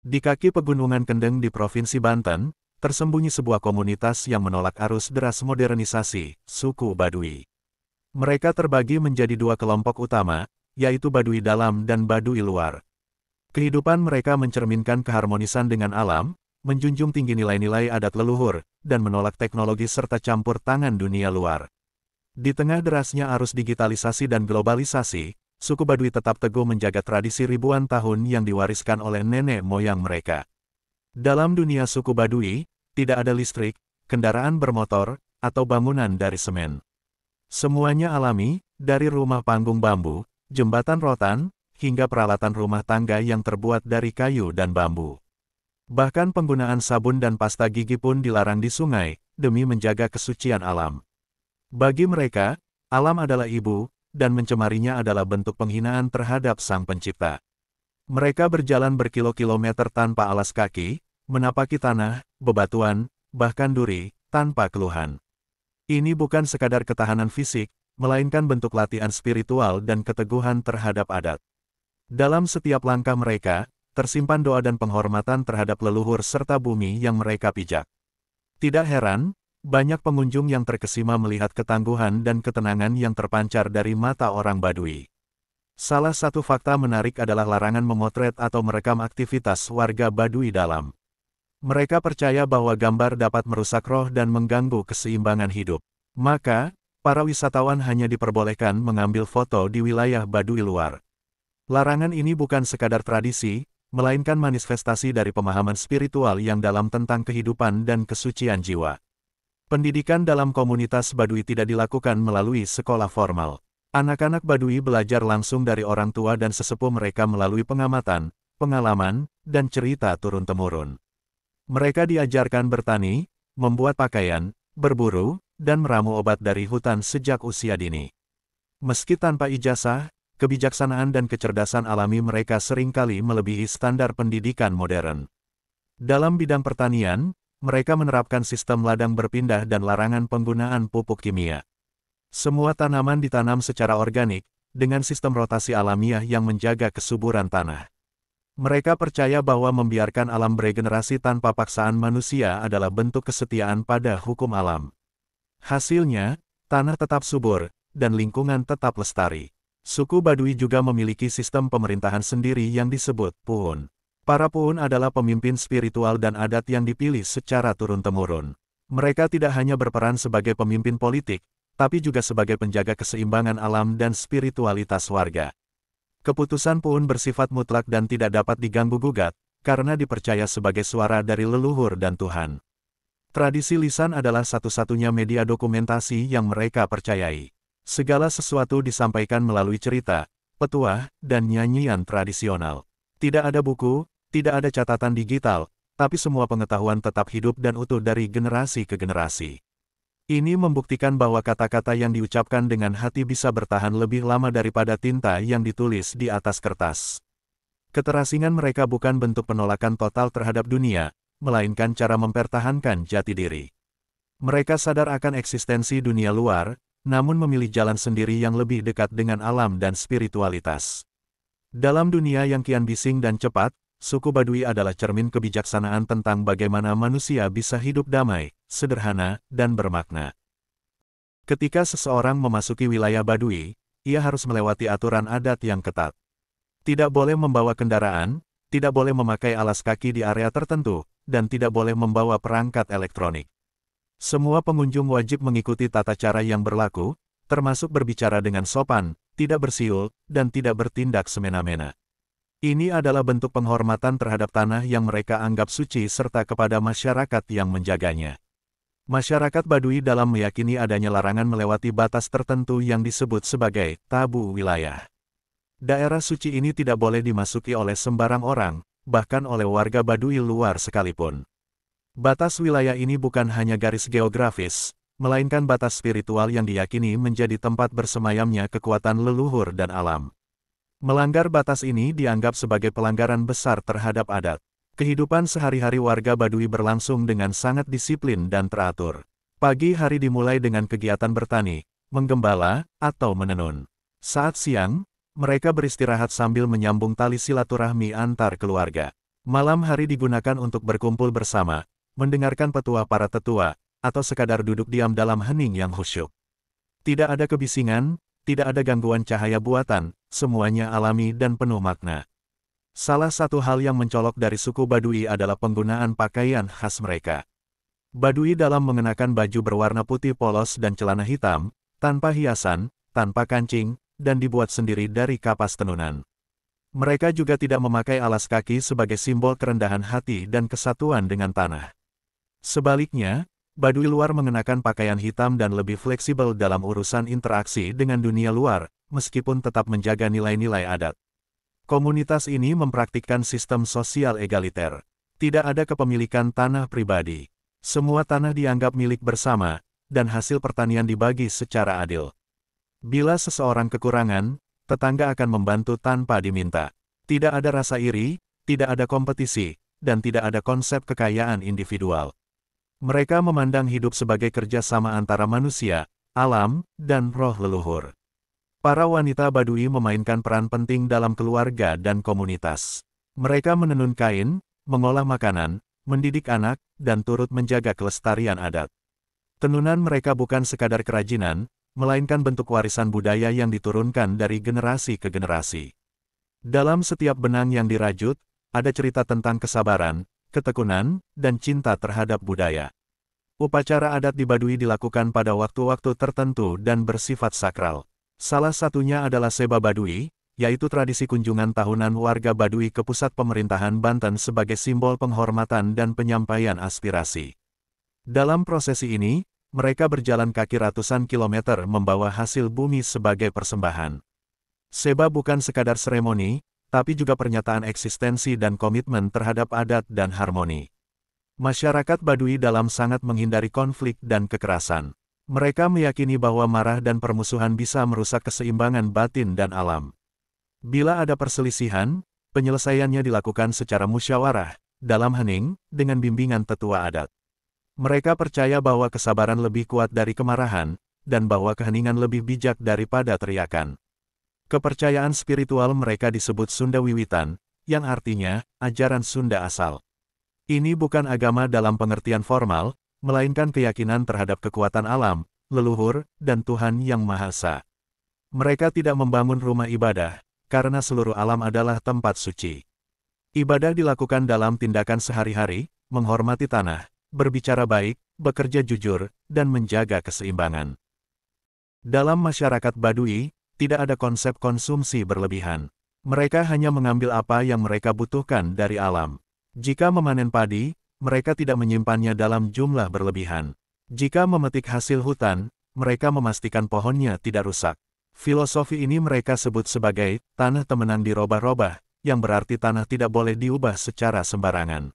Di kaki pegunungan Kendeng di Provinsi Banten, tersembunyi sebuah komunitas yang menolak arus deras modernisasi, suku Baduy. Mereka terbagi menjadi dua kelompok utama, yaitu Baduy Dalam dan Baduy Luar. Kehidupan mereka mencerminkan keharmonisan dengan alam, menjunjung tinggi nilai-nilai adat leluhur, dan menolak teknologi serta campur tangan dunia luar. Di tengah derasnya arus digitalisasi dan globalisasi, suku Baduy tetap teguh menjaga tradisi ribuan tahun yang diwariskan oleh nenek moyang mereka. Dalam dunia suku Baduy, tidak ada listrik, kendaraan bermotor, atau bangunan dari semen. Semuanya alami, dari rumah panggung bambu, jembatan rotan, hingga peralatan rumah tangga yang terbuat dari kayu dan bambu. Bahkan penggunaan sabun dan pasta gigi pun dilarang di sungai, demi menjaga kesucian alam. Bagi mereka, alam adalah ibu, dan mencemarinya adalah bentuk penghinaan terhadap Sang Pencipta. Mereka berjalan berkilo-kilometer tanpa alas kaki, menapaki tanah, bebatuan, bahkan duri, tanpa keluhan. Ini bukan sekadar ketahanan fisik, melainkan bentuk latihan spiritual dan keteguhan terhadap adat. Dalam setiap langkah mereka, tersimpan doa dan penghormatan terhadap leluhur serta bumi yang mereka pijak. Tidak heran, banyak pengunjung yang terkesima melihat ketangguhan dan ketenangan yang terpancar dari mata orang Baduy. Salah satu fakta menarik adalah larangan memotret atau merekam aktivitas warga Baduy Dalam. Mereka percaya bahwa gambar dapat merusak roh dan mengganggu keseimbangan hidup. Maka, para wisatawan hanya diperbolehkan mengambil foto di wilayah Baduy Luar. Larangan ini bukan sekadar tradisi, melainkan manifestasi dari pemahaman spiritual yang dalam tentang kehidupan dan kesucian jiwa. Pendidikan dalam komunitas Baduy tidak dilakukan melalui sekolah formal. Anak-anak Baduy belajar langsung dari orang tua dan sesepuh mereka melalui pengamatan, pengalaman, dan cerita turun-temurun. Mereka diajarkan bertani, membuat pakaian, berburu, dan meramu obat dari hutan sejak usia dini. Meski tanpa ijazah, kebijaksanaan dan kecerdasan alami mereka seringkali melebihi standar pendidikan modern. Dalam bidang pertanian, mereka menerapkan sistem ladang berpindah dan larangan penggunaan pupuk kimia. Semua tanaman ditanam secara organik, dengan sistem rotasi alamiah yang menjaga kesuburan tanah. Mereka percaya bahwa membiarkan alam beregenerasi tanpa paksaan manusia adalah bentuk kesetiaan pada hukum alam. Hasilnya, tanah tetap subur, dan lingkungan tetap lestari. Suku Baduy juga memiliki sistem pemerintahan sendiri yang disebut Puun. Para Puun adalah pemimpin spiritual dan adat yang dipilih secara turun-temurun. Mereka tidak hanya berperan sebagai pemimpin politik, tapi juga sebagai penjaga keseimbangan alam dan spiritualitas warga. Keputusan Puun bersifat mutlak dan tidak dapat diganggu-gugat, karena dipercaya sebagai suara dari leluhur dan Tuhan. Tradisi lisan adalah satu-satunya media dokumentasi yang mereka percayai. Segala sesuatu disampaikan melalui cerita, petuah, dan nyanyian tradisional. Tidak ada buku, tidak ada catatan digital, tapi semua pengetahuan tetap hidup dan utuh dari generasi ke generasi. Ini membuktikan bahwa kata-kata yang diucapkan dengan hati bisa bertahan lebih lama daripada tinta yang ditulis di atas kertas. Keterasingan mereka bukan bentuk penolakan total terhadap dunia, melainkan cara mempertahankan jati diri. Mereka sadar akan eksistensi dunia luar, namun memilih jalan sendiri yang lebih dekat dengan alam dan spiritualitas. Dalam dunia yang kian bising dan cepat, suku Baduy adalah cermin kebijaksanaan tentang bagaimana manusia bisa hidup damai, sederhana, dan bermakna. Ketika seseorang memasuki wilayah Baduy, ia harus melewati aturan adat yang ketat. Tidak boleh membawa kendaraan, tidak boleh memakai alas kaki di area tertentu, dan tidak boleh membawa perangkat elektronik. Semua pengunjung wajib mengikuti tata cara yang berlaku, termasuk berbicara dengan sopan, tidak bersiul, dan tidak bertindak semena-mena. Ini adalah bentuk penghormatan terhadap tanah yang mereka anggap suci serta kepada masyarakat yang menjaganya. Masyarakat Baduy Dalam meyakini adanya larangan melewati batas tertentu yang disebut sebagai tabu wilayah. Daerah suci ini tidak boleh dimasuki oleh sembarang orang, bahkan oleh warga Baduy luar sekalipun. Batas wilayah ini bukan hanya garis geografis, melainkan batas spiritual yang diyakini menjadi tempat bersemayamnya kekuatan leluhur dan alam. Melanggar batas ini dianggap sebagai pelanggaran besar terhadap adat. Kehidupan sehari-hari warga Baduy berlangsung dengan sangat disiplin dan teratur. Pagi hari dimulai dengan kegiatan bertani, menggembala, atau menenun. Saat siang, mereka beristirahat sambil menyambung tali silaturahmi antar keluarga. Malam hari digunakan untuk berkumpul bersama, mendengarkan petua para tetua, atau sekadar duduk diam dalam hening yang khusyuk. Tidak ada kebisingan, tidak ada gangguan cahaya buatan, semuanya alami dan penuh makna. Salah satu hal yang mencolok dari suku Badui adalah penggunaan pakaian khas mereka. Badui dalam mengenakan baju berwarna putih polos dan celana hitam, tanpa hiasan, tanpa kancing, dan dibuat sendiri dari kapas tenunan. Mereka juga tidak memakai alas kaki sebagai simbol kerendahan hati dan kesatuan dengan tanah. Sebaliknya, Baduy luar mengenakan pakaian hitam dan lebih fleksibel dalam urusan interaksi dengan dunia luar, meskipun tetap menjaga nilai-nilai adat. Komunitas ini mempraktikkan sistem sosial egaliter. Tidak ada kepemilikan tanah pribadi. Semua tanah dianggap milik bersama, dan hasil pertanian dibagi secara adil. Bila seseorang kekurangan, tetangga akan membantu tanpa diminta. Tidak ada rasa iri, tidak ada kompetisi, dan tidak ada konsep kekayaan individual. Mereka memandang hidup sebagai kerjasama antara manusia, alam, dan roh leluhur. Para wanita Badui memainkan peran penting dalam keluarga dan komunitas. Mereka menenun kain, mengolah makanan, mendidik anak, dan turut menjaga kelestarian adat. Tenunan mereka bukan sekadar kerajinan, melainkan bentuk warisan budaya yang diturunkan dari generasi ke generasi. Dalam setiap benang yang dirajut, ada cerita tentang kesabaran, ketekunan, dan cinta terhadap budaya. Upacara adat di Baduy dilakukan pada waktu-waktu tertentu dan bersifat sakral. Salah satunya adalah Seba Baduy, yaitu tradisi kunjungan tahunan warga Baduy ke pusat pemerintahan Banten sebagai simbol penghormatan dan penyampaian aspirasi. Dalam prosesi ini, mereka berjalan kaki ratusan kilometer membawa hasil bumi sebagai persembahan. Seba bukan sekadar seremoni, tapi juga pernyataan eksistensi dan komitmen terhadap adat dan harmoni. Masyarakat Baduy dalam sangat menghindari konflik dan kekerasan. Mereka meyakini bahwa marah dan permusuhan bisa merusak keseimbangan batin dan alam. Bila ada perselisihan, penyelesaiannya dilakukan secara musyawarah, dalam hening, dengan bimbingan tetua adat. Mereka percaya bahwa kesabaran lebih kuat dari kemarahan, dan bahwa keheningan lebih bijak daripada teriakan. Kepercayaan spiritual mereka disebut Sunda Wiwitan, yang artinya, ajaran Sunda asal. Ini bukan agama dalam pengertian formal, melainkan keyakinan terhadap kekuatan alam, leluhur, dan Tuhan Yang Maha Esa. Mereka tidak membangun rumah ibadah, karena seluruh alam adalah tempat suci. Ibadah dilakukan dalam tindakan sehari-hari, menghormati tanah, berbicara baik, bekerja jujur, dan menjaga keseimbangan. Dalam masyarakat Baduy, tidak ada konsep konsumsi berlebihan. Mereka hanya mengambil apa yang mereka butuhkan dari alam. Jika memanen padi, mereka tidak menyimpannya dalam jumlah berlebihan. Jika memetik hasil hutan, mereka memastikan pohonnya tidak rusak. Filosofi ini mereka sebut sebagai tanah temenan dirobah-robah, yang berarti tanah tidak boleh diubah secara sembarangan.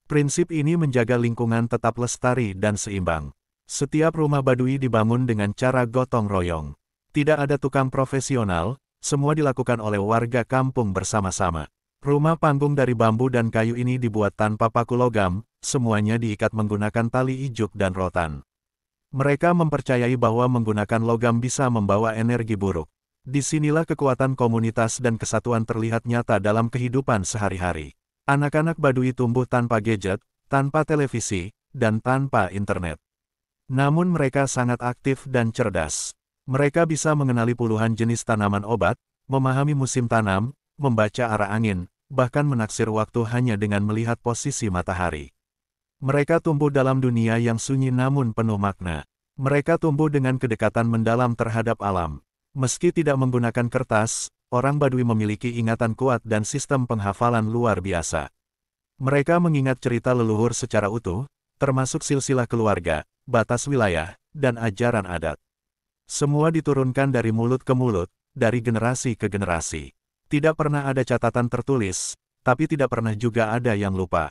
Prinsip ini menjaga lingkungan tetap lestari dan seimbang. Setiap rumah Baduy dibangun dengan cara gotong royong. Tidak ada tukang profesional, semua dilakukan oleh warga kampung bersama-sama. Rumah panggung dari bambu dan kayu ini dibuat tanpa paku logam, semuanya diikat menggunakan tali ijuk dan rotan. Mereka mempercayai bahwa menggunakan logam bisa membawa energi buruk. Disinilah kekuatan komunitas dan kesatuan terlihat nyata dalam kehidupan sehari-hari. Anak-anak Baduy tumbuh tanpa gadget, tanpa televisi, dan tanpa internet. Namun mereka sangat aktif dan cerdas. Mereka bisa mengenali puluhan jenis tanaman obat, memahami musim tanam, membaca arah angin, bahkan menaksir waktu hanya dengan melihat posisi matahari. Mereka tumbuh dalam dunia yang sunyi namun penuh makna. Mereka tumbuh dengan kedekatan mendalam terhadap alam. Meski tidak menggunakan kertas, orang Baduy memiliki ingatan kuat dan sistem penghafalan luar biasa. Mereka mengingat cerita leluhur secara utuh, termasuk silsilah keluarga, batas wilayah, dan ajaran adat. Semua diturunkan dari mulut ke mulut, dari generasi ke generasi. Tidak pernah ada catatan tertulis, tapi tidak pernah juga ada yang lupa.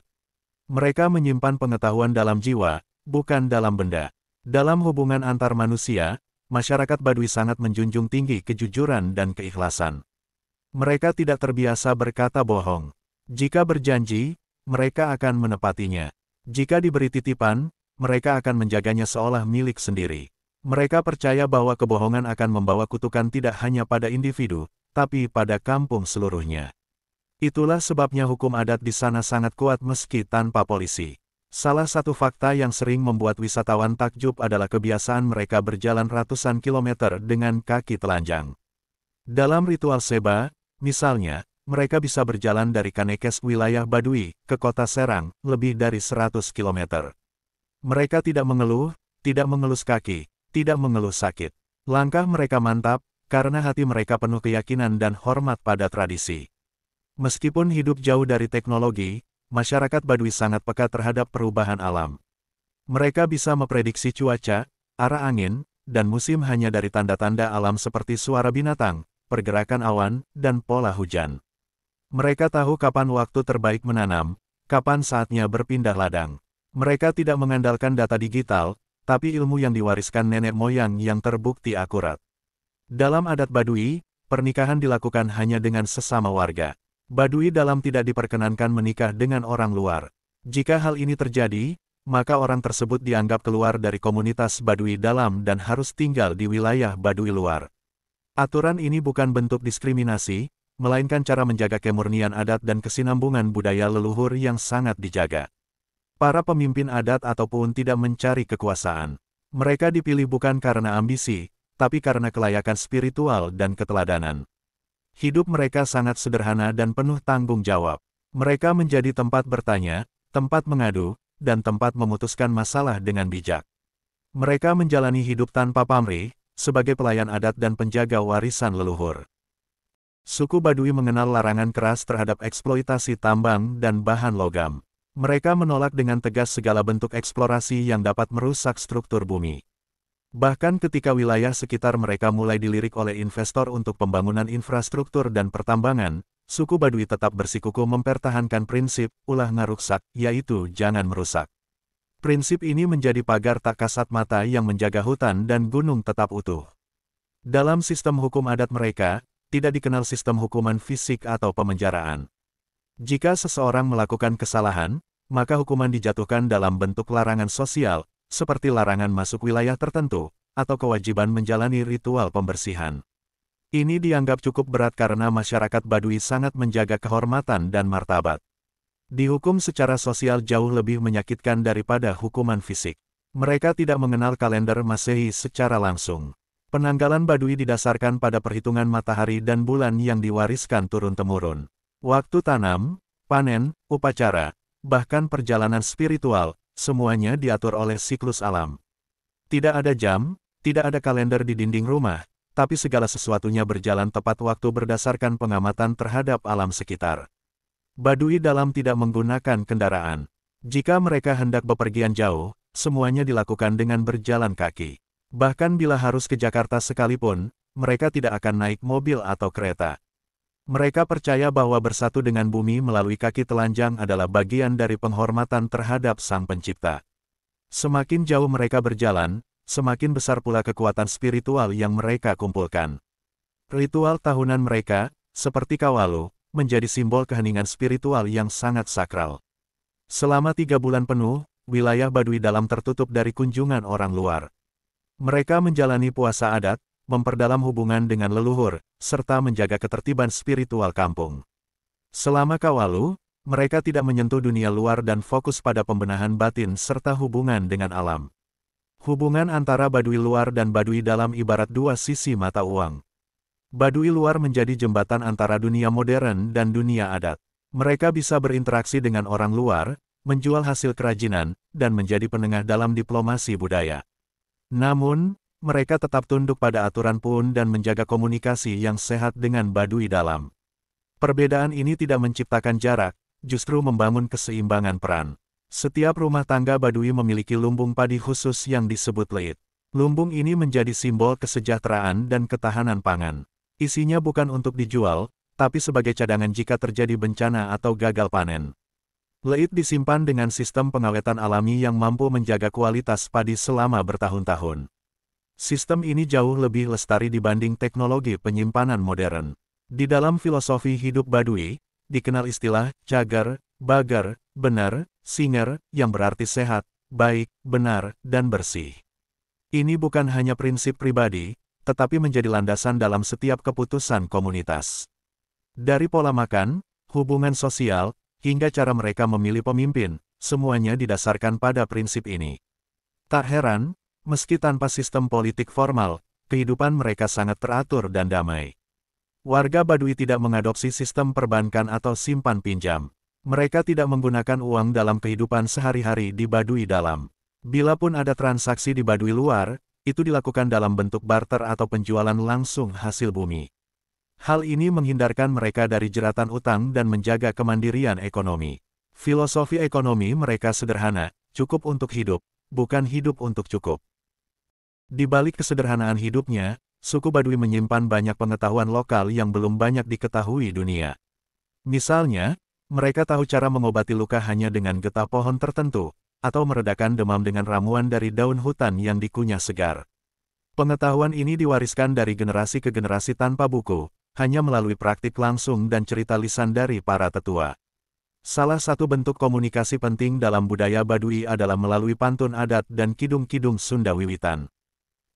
Mereka menyimpan pengetahuan dalam jiwa, bukan dalam benda. Dalam hubungan antar manusia, masyarakat Baduy sangat menjunjung tinggi kejujuran dan keikhlasan. Mereka tidak terbiasa berkata bohong. Jika berjanji, mereka akan menepatinya. Jika diberi titipan, mereka akan menjaganya seolah milik sendiri. Mereka percaya bahwa kebohongan akan membawa kutukan tidak hanya pada individu, tapi pada kampung seluruhnya. Itulah sebabnya hukum adat di sana sangat kuat meski tanpa polisi. Salah satu fakta yang sering membuat wisatawan takjub adalah kebiasaan mereka berjalan ratusan kilometer dengan kaki telanjang. Dalam ritual Seba, misalnya, mereka bisa berjalan dari Kanekes wilayah Baduy ke kota Serang, lebih dari 100 kilometer. Mereka tidak mengeluh, tidak mengelus kaki, tidak mengeluh sakit. Langkah mereka mantap, karena hati mereka penuh keyakinan dan hormat pada tradisi. Meskipun hidup jauh dari teknologi, masyarakat Baduy sangat peka terhadap perubahan alam. Mereka bisa memprediksi cuaca, arah angin, dan musim hanya dari tanda-tanda alam seperti suara binatang, pergerakan awan, dan pola hujan. Mereka tahu kapan waktu terbaik menanam, kapan saatnya berpindah ladang. Mereka tidak mengandalkan data digital, tapi ilmu yang diwariskan nenek moyang yang terbukti akurat. Dalam adat Baduy, pernikahan dilakukan hanya dengan sesama warga. Baduy dalam tidak diperkenankan menikah dengan orang luar. Jika hal ini terjadi, maka orang tersebut dianggap keluar dari komunitas Baduy dalam dan harus tinggal di wilayah Baduy luar. Aturan ini bukan bentuk diskriminasi, melainkan cara menjaga kemurnian adat dan kesinambungan budaya leluhur yang sangat dijaga. Para pemimpin adat ataupun tidak mencari kekuasaan. Mereka dipilih bukan karena ambisi, tapi karena kelayakan spiritual dan keteladanan. Hidup mereka sangat sederhana dan penuh tanggung jawab. Mereka menjadi tempat bertanya, tempat mengadu, dan tempat memutuskan masalah dengan bijak. Mereka menjalani hidup tanpa pamrih, sebagai pelayan adat dan penjaga warisan leluhur. Suku Baduy mengenal larangan keras terhadap eksploitasi tambang dan bahan logam. Mereka menolak dengan tegas segala bentuk eksplorasi yang dapat merusak struktur bumi. Bahkan ketika wilayah sekitar mereka mulai dilirik oleh investor untuk pembangunan infrastruktur dan pertambangan, suku Baduy tetap bersikukuh mempertahankan prinsip, ulah ngaruksak, yaitu jangan merusak. Prinsip ini menjadi pagar tak kasat mata yang menjaga hutan dan gunung tetap utuh. Dalam sistem hukum adat mereka, tidak dikenal sistem hukuman fisik atau pemenjaraan. Jika seseorang melakukan kesalahan, maka hukuman dijatuhkan dalam bentuk larangan sosial, seperti larangan masuk wilayah tertentu, atau kewajiban menjalani ritual pembersihan. Ini dianggap cukup berat karena masyarakat Baduy sangat menjaga kehormatan dan martabat. Dihukum secara sosial jauh lebih menyakitkan daripada hukuman fisik. Mereka tidak mengenal kalender Masehi secara langsung. Penanggalan Baduy didasarkan pada perhitungan matahari dan bulan yang diwariskan turun-temurun. Waktu tanam, panen, upacara, bahkan perjalanan spiritual, semuanya diatur oleh siklus alam. Tidak ada jam, tidak ada kalender di dinding rumah, tapi segala sesuatunya berjalan tepat waktu berdasarkan pengamatan terhadap alam sekitar. Baduy dalam tidak menggunakan kendaraan. Jika mereka hendak bepergian jauh, semuanya dilakukan dengan berjalan kaki. Bahkan bila harus ke Jakarta sekalipun, mereka tidak akan naik mobil atau kereta. Mereka percaya bahwa bersatu dengan bumi melalui kaki telanjang adalah bagian dari penghormatan terhadap Sang Pencipta. Semakin jauh mereka berjalan, semakin besar pula kekuatan spiritual yang mereka kumpulkan. Ritual tahunan mereka, seperti Kawalu, menjadi simbol keheningan spiritual yang sangat sakral. Selama 3 bulan penuh, wilayah Baduy dalam tertutup dari kunjungan orang luar. Mereka menjalani puasa adat, memperdalam hubungan dengan leluhur, serta menjaga ketertiban spiritual kampung. Selama Kawalu, mereka tidak menyentuh dunia luar dan fokus pada pembenahan batin serta hubungan dengan alam. Hubungan antara Baduy luar dan Baduy dalam ibarat dua sisi mata uang. Baduy luar menjadi jembatan antara dunia modern dan dunia adat. Mereka bisa berinteraksi dengan orang luar, menjual hasil kerajinan, dan menjadi penengah dalam diplomasi budaya. Namun, mereka tetap tunduk pada aturan PUN dan menjaga komunikasi yang sehat dengan Baduy dalam. Perbedaan ini tidak menciptakan jarak, justru membangun keseimbangan peran. Setiap rumah tangga Baduy memiliki lumbung padi khusus yang disebut leit. Lumbung ini menjadi simbol kesejahteraan dan ketahanan pangan. Isinya bukan untuk dijual, tapi sebagai cadangan jika terjadi bencana atau gagal panen. Leit disimpan dengan sistem pengawetan alami yang mampu menjaga kualitas padi selama bertahun-tahun. Sistem ini jauh lebih lestari dibanding teknologi penyimpanan modern. Di dalam filosofi hidup Baduy, dikenal istilah cagar, bagar, benar, singer, yang berarti sehat, baik, benar, dan bersih. Ini bukan hanya prinsip pribadi, tetapi menjadi landasan dalam setiap keputusan komunitas. Dari pola makan, hubungan sosial, hingga cara mereka memilih pemimpin, semuanya didasarkan pada prinsip ini. Tak heran, meski tanpa sistem politik formal, kehidupan mereka sangat teratur dan damai. Warga Baduy tidak mengadopsi sistem perbankan atau simpan pinjam. Mereka tidak menggunakan uang dalam kehidupan sehari-hari di Baduy dalam. Bila pun ada transaksi di Baduy luar, itu dilakukan dalam bentuk barter atau penjualan langsung hasil bumi. Hal ini menghindarkan mereka dari jeratan utang dan menjaga kemandirian ekonomi. Filosofi ekonomi mereka sederhana, cukup untuk hidup, bukan hidup untuk cukup. Di balik kesederhanaan hidupnya, suku Baduy menyimpan banyak pengetahuan lokal yang belum banyak diketahui dunia. Misalnya, mereka tahu cara mengobati luka hanya dengan getah pohon tertentu, atau meredakan demam dengan ramuan dari daun hutan yang dikunyah segar. Pengetahuan ini diwariskan dari generasi ke generasi tanpa buku, hanya melalui praktik langsung dan cerita lisan dari para tetua. Salah satu bentuk komunikasi penting dalam budaya Baduy adalah melalui pantun adat dan kidung-kidung Sunda Wiwitan.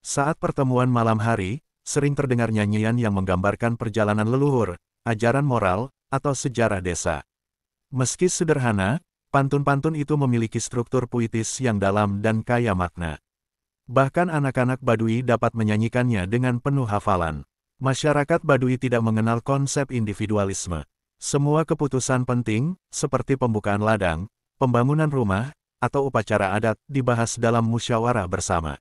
Saat pertemuan malam hari, sering terdengar nyanyian yang menggambarkan perjalanan leluhur, ajaran moral, atau sejarah desa. Meski sederhana, pantun-pantun itu memiliki struktur puitis yang dalam dan kaya makna. Bahkan anak-anak Baduy dapat menyanyikannya dengan penuh hafalan. Masyarakat Baduy tidak mengenal konsep individualisme. Semua keputusan penting, seperti pembukaan ladang, pembangunan rumah, atau upacara adat, dibahas dalam musyawarah bersama.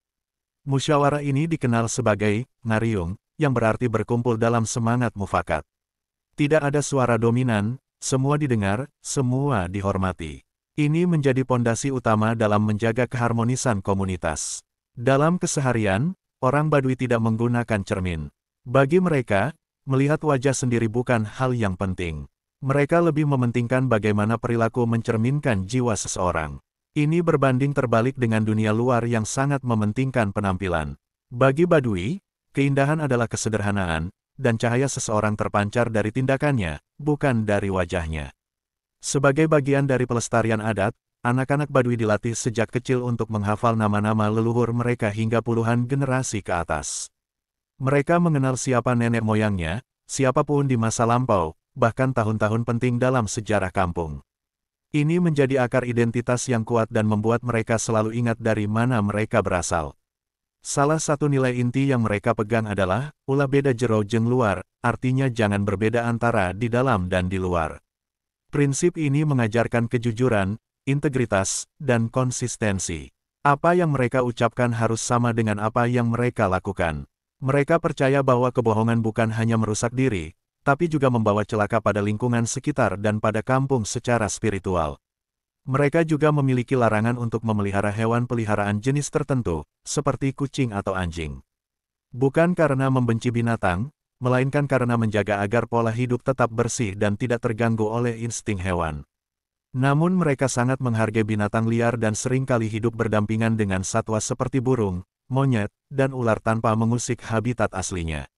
Musyawarah ini dikenal sebagai ngariung, yang berarti berkumpul dalam semangat mufakat. Tidak ada suara dominan, semua didengar, semua dihormati. Ini menjadi pondasi utama dalam menjaga keharmonisan komunitas. Dalam keseharian, orang Baduy tidak menggunakan cermin. Bagi mereka, melihat wajah sendiri bukan hal yang penting. Mereka lebih mementingkan bagaimana perilaku mencerminkan jiwa seseorang. Ini berbanding terbalik dengan dunia luar yang sangat mementingkan penampilan. Bagi Baduy, keindahan adalah kesederhanaan, dan cahaya seseorang terpancar dari tindakannya, bukan dari wajahnya. Sebagai bagian dari pelestarian adat, anak-anak Baduy dilatih sejak kecil untuk menghafal nama-nama leluhur mereka hingga puluhan generasi ke atas. Mereka mengenal siapa nenek moyangnya, siapapun di masa lampau, bahkan tahun-tahun penting dalam sejarah kampung. Ini menjadi akar identitas yang kuat dan membuat mereka selalu ingat dari mana mereka berasal. Salah satu nilai inti yang mereka pegang adalah, ulah beda jero jeung luar, artinya jangan berbeda antara di dalam dan di luar. Prinsip ini mengajarkan kejujuran, integritas, dan konsistensi. Apa yang mereka ucapkan harus sama dengan apa yang mereka lakukan. Mereka percaya bahwa kebohongan bukan hanya merusak diri, tapi juga membawa celaka pada lingkungan sekitar dan pada kampung secara spiritual. Mereka juga memiliki larangan untuk memelihara hewan peliharaan jenis tertentu, seperti kucing atau anjing. Bukan karena membenci binatang, melainkan karena menjaga agar pola hidup tetap bersih dan tidak terganggu oleh insting hewan. Namun mereka sangat menghargai binatang liar dan seringkali hidup berdampingan dengan satwa seperti burung, monyet, dan ular tanpa mengusik habitat aslinya.